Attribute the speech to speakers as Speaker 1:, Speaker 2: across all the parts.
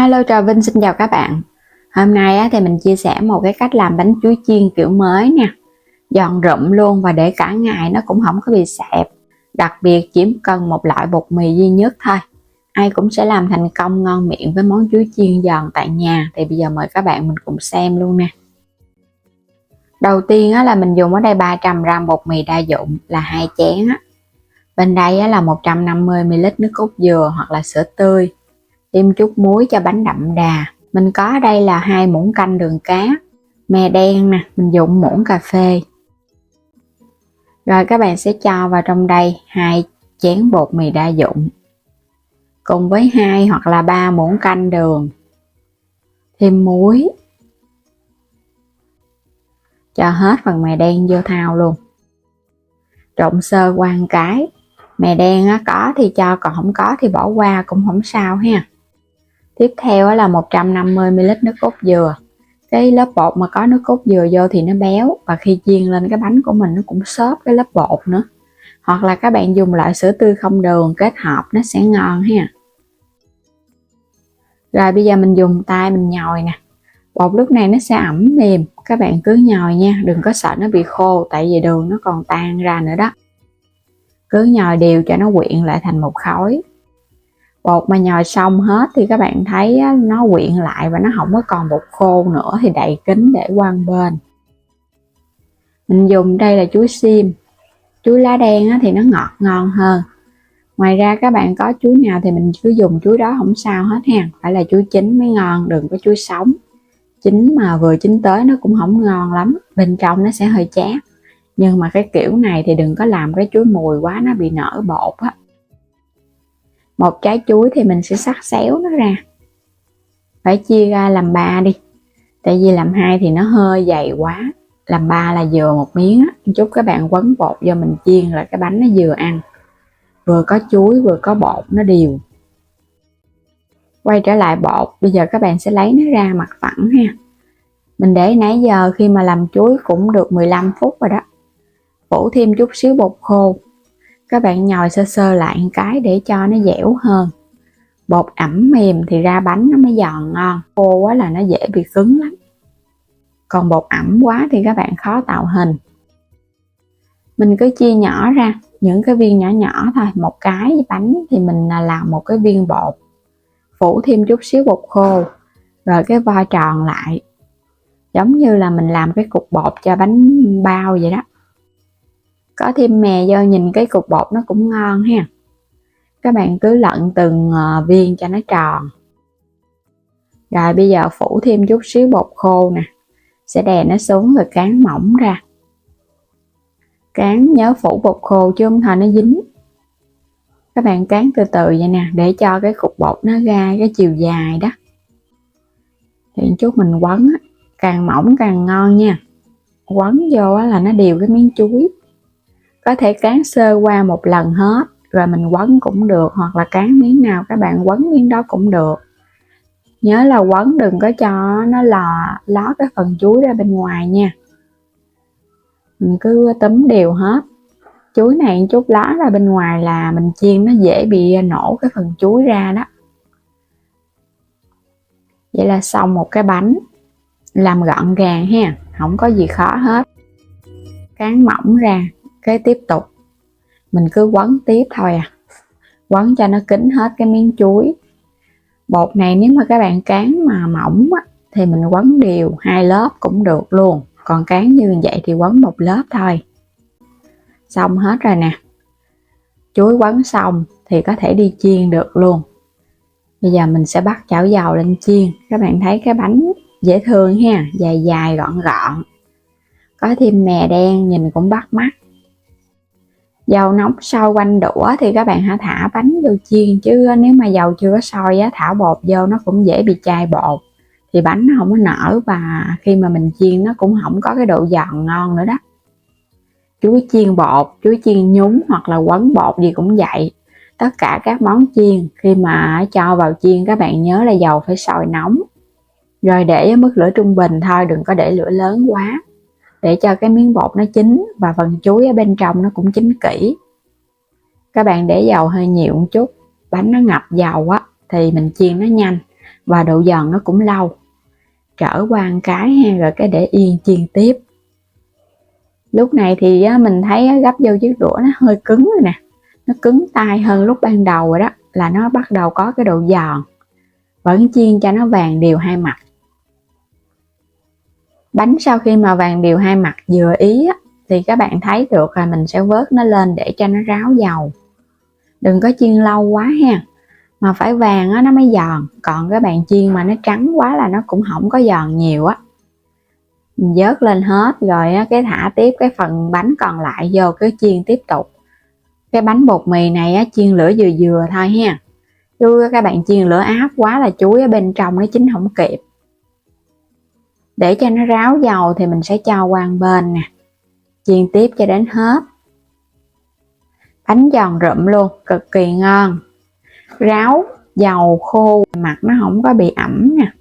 Speaker 1: Hello, Trà Vinh xin chào các bạn. Hôm nay thì mình chia sẻ một cái cách làm bánh chuối chiên kiểu mới nè. Giòn rụm luôn và để cả ngày nó cũng không có bị sẹp. Đặc biệt chỉ cần một loại bột mì duy nhất thôi. Ai cũng sẽ làm thành công ngon miệng với món chuối chiên giòn tại nhà. Thì bây giờ mời các bạn mình cùng xem luôn nè. Đầu tiên là mình dùng ở đây 300g bột mì đa dụng là 2 chén. Bên đây là 150ml nước cốt dừa hoặc là sữa tươi. Thêm chút muối cho bánh đậm đà. Mình có ở đây là 2 muỗng canh đường cá. Mè đen nè, mình dùng muỗng cà phê. Rồi các bạn sẽ cho vào trong đây 2 chén bột mì đa dụng cùng với 2 hoặc là 3 muỗng canh đường. Thêm muối. Cho hết phần mè đen vô thau luôn. Trộn sơ qua một cái. Mè đen có thì cho, còn không có thì bỏ qua cũng không sao ha. Tiếp theo là 150ml nước cốt dừa. Cái lớp bột mà có nước cốt dừa vô thì nó béo, và khi chiên lên cái bánh của mình nó cũng xốp cái lớp bột nữa. Hoặc là các bạn dùng loại sữa tươi không đường kết hợp nó sẽ ngon ha. Rồi bây giờ mình dùng tay mình nhồi nè. Bột lúc này nó sẽ ẩm mềm, các bạn cứ nhồi nha, đừng có sợ nó bị khô tại vì đường nó còn tan ra nữa đó. Cứ nhồi đều cho nó quyện lại thành một khối. Bột mà nhồi xong hết thì các bạn thấy nó quyện lại và nó không có còn bột khô nữa thì đậy kín để qua một bên. Mình dùng đây là chuối xiêm. Chuối lá đen thì nó ngọt ngon hơn. Ngoài ra các bạn có chuối nào thì mình cứ dùng chuối đó không sao hết ha. Phải là chuối chín mới ngon, đừng có chuối sống. Chín mà vừa chín tới nó cũng không ngon lắm, bên trong nó sẽ hơi chát. Nhưng mà cái kiểu này thì đừng có làm cái chuối mùi quá, nó bị nở bột á. Một trái chuối thì mình sẽ xắt xéo nó ra. Phải chia ra làm 3 đi. Tại vì làm 2 thì nó hơi dày quá. Làm 3 là vừa một miếng á. Chút các bạn quấn bột vô mình chiên là cái bánh nó vừa ăn. Vừa có chuối vừa có bột nó đều. Quay trở lại bột, bây giờ các bạn sẽ lấy nó ra mặt phẳng ha. Mình để nãy giờ khi mà làm chuối cũng được 15 phút rồi đó. Phủ thêm chút xíu bột khô. Các bạn nhồi sơ sơ lại một cái để cho nó dẻo hơn. Bột ẩm mềm thì ra bánh nó mới giòn ngon. Khô quá là nó dễ bị cứng lắm. Còn bột ẩm quá thì các bạn khó tạo hình. Mình cứ chia nhỏ ra những cái viên nhỏ nhỏ thôi. Một cái bánh thì mình làm một cái viên bột. Phủ thêm chút xíu bột khô. Rồi cái vo tròn lại. Giống như là mình làm cái cục bột cho bánh bao vậy đó. Có thêm mè vô nhìn cái cục bột nó cũng ngon ha. Các bạn cứ lận từng viên cho nó tròn. Rồi bây giờ phủ thêm chút xíu bột khô nè. Sẽ đè nó xuống rồi cán mỏng ra. Cán nhớ phủ bột khô chứ không thôi nó dính. Các bạn cán từ từ vậy nè, để cho cái cục bột nó ra cái chiều dài đó. Thì chút mình quấn càng mỏng càng ngon nha. Quấn vô là nó đều cái miếng chuối. Có thể cán sơ qua một lần hết rồi mình quấn cũng được, hoặc là cán miếng nào các bạn quấn miếng đó cũng được. Nhớ là quấn đừng có cho nó ló cái phần chuối ra bên ngoài nha. Mình cứ túm đều hết. Chuối này chút ló ra bên ngoài là mình chiên nó dễ bị nổ cái phần chuối ra đó. Vậy là xong một cái bánh. Làm gọn gàng ha, không có gì khó hết. Cán mỏng ra, cái tiếp tục mình cứ quấn tiếp thôi à. Quấn cho nó kín hết cái miếng chuối. Bột này nếu mà các bạn cán mà mỏng thì mình quấn đều 2 lớp cũng được luôn. Còn cán như vậy thì quấn một lớp thôi. Xong hết rồi nè. Chuối quấn xong thì có thể đi chiên được luôn. Bây giờ mình sẽ bắt chảo dầu lên chiên. Các bạn thấy cái bánh dễ thương ha, dài dài gọn gọn. Có thêm mè đen nhìn cũng bắt mắt. Dầu nóng sôi quanh đũa thì các bạn hãy thả bánh vô chiên, chứ nếu mà dầu chưa có sôi thả bột vô nó cũng dễ bị chai bột. Thì bánh nó không có nở và khi mà mình chiên nó cũng không có cái độ giòn ngon nữa đó. Chuối chiên bột, chuối chiên nhúng hoặc là quấn bột gì cũng vậy. Tất cả các món chiên khi mà cho vào chiên các bạn nhớ là dầu phải sôi nóng. Rồi để ở mức lửa trung bình thôi, đừng có để lửa lớn quá. Để cho cái miếng bột nó chín và phần chuối ở bên trong nó cũng chín kỹ. Các bạn để dầu hơi nhiều một chút, bánh nó ngập dầu thì mình chiên nó nhanh. và độ giòn nó cũng lâu. Trở qua một cái ha, rồi cái để yên chiên tiếp. Lúc này thì mình thấy gấp vô chiếc đũa nó hơi cứng rồi nè, nó cứng tay hơn lúc ban đầu rồi đó, là nó bắt đầu có cái độ giòn. Vẫn chiên cho nó vàng đều hai mặt. Bánh sau khi mà vàng đều hai mặt vừa ý thì các bạn thấy được là mình sẽ vớt nó lên để cho nó ráo dầu. Đừng có chiên lâu quá ha, mà phải vàng nó mới giòn. Còn các bạn chiên mà nó trắng quá là nó cũng không có giòn nhiều á. Mình vớt lên hết rồi cái thả tiếp cái phần bánh còn lại vô cái chiên tiếp tục. Cái bánh bột mì này chiên lửa vừa vừa thôi ha, chứ các bạn chiên lửa áp quá là chuối ở bên trong nó chín không kịp. Để cho nó ráo dầu thì mình sẽ cho qua một bên nè, chiên tiếp cho đến hết. Bánh giòn rụm luôn, cực kỳ ngon. Ráo dầu khô, mặt nó không có bị ẩm nè.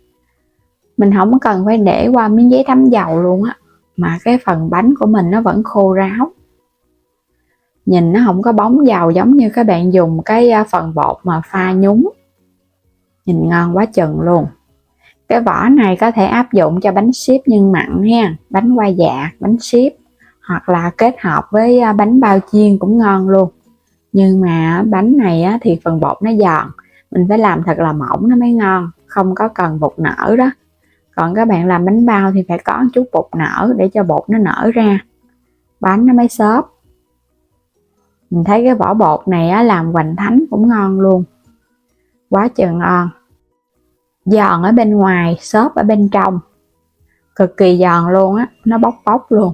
Speaker 1: Mình không cần phải để qua miếng giấy thấm dầu luôn á, mà cái phần bánh của mình nó vẫn khô ráo. Nhìn nó không có bóng dầu giống như các bạn dùng cái phần bột mà pha nhúng. Nhìn ngon quá chừng luôn. Cái vỏ này có thể áp dụng cho bánh xếp nhân mặn ha, bánh hoa dạ, bánh xếp, hoặc là kết hợp với bánh bao chiên cũng ngon luôn. Nhưng mà bánh này thì phần bột nó giòn, mình phải làm thật là mỏng nó mới ngon, không có cần bột nở đó. Còn các bạn làm bánh bao thì phải có một chút bột nở để cho bột nó nở ra, bánh nó mới xốp. Mình thấy cái vỏ bột này làm hoành thánh cũng ngon luôn, quá chừng ngon. Giòn ở bên ngoài, xốp ở bên trong, cực kỳ giòn luôn á, nó bóc bóc luôn.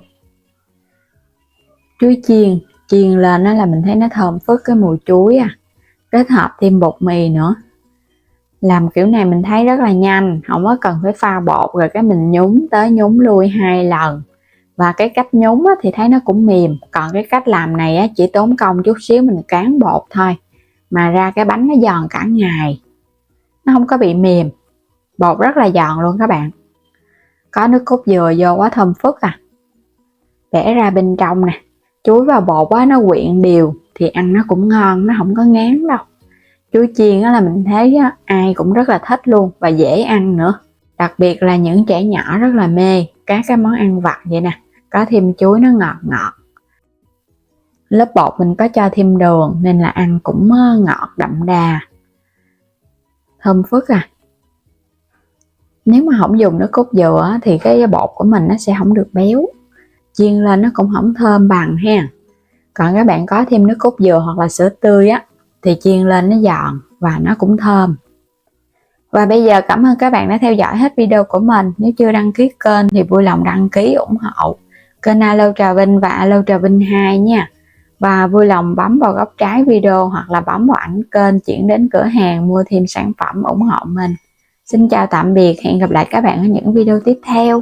Speaker 1: Chuối chiên lên là mình thấy nó thơm phức cái mùi chuối kết hợp thêm bột mì nữa. Làm kiểu này mình thấy rất là nhanh, không có cần phải pha bột rồi cái mình nhúng tới nhúng lui 2 lần. Và cái cách nhúng thì thấy nó cũng mềm. Còn cái cách làm này chỉ tốn công chút xíu, mình cán bột thôi mà ra cái bánh nó giòn cả ngày, nó không có bị mềm. Bột rất là giòn luôn các bạn. Có nước cốt dừa vô quá thơm phức Bẻ ra bên trong nè, chuối và bột nó quyện đều thì ăn nó cũng ngon, nó không có ngán đâu. Chuối chiên là mình thấy ai cũng rất là thích luôn và dễ ăn nữa. Đặc biệt là những trẻ nhỏ rất là mê các cái món ăn vặt vậy nè, có thêm chuối nó ngọt ngọt. Lớp bột mình có cho thêm đường nên là ăn cũng ngọt đậm đà, thơm phức Nếu mà không dùng nước cốt dừa thì cái bột của mình nó sẽ không được béo, chiên lên nó cũng không thơm bằng ha. Còn các bạn có thêm nước cốt dừa hoặc là sữa tươi thì chiên lên nó giòn và nó cũng thơm. Và bây giờ cảm ơn các bạn đã theo dõi hết video của mình. Nếu chưa đăng ký kênh thì vui lòng đăng ký ủng hộ kênh Alo Trà Vinh và Alo Trà Vinh 2 nha. Và vui lòng bấm vào góc trái video hoặc là bấm vào ảnh kênh chuyển đến cửa hàng mua thêm sản phẩm ủng hộ mình. Xin chào tạm biệt, hẹn gặp lại các bạn ở những video tiếp theo.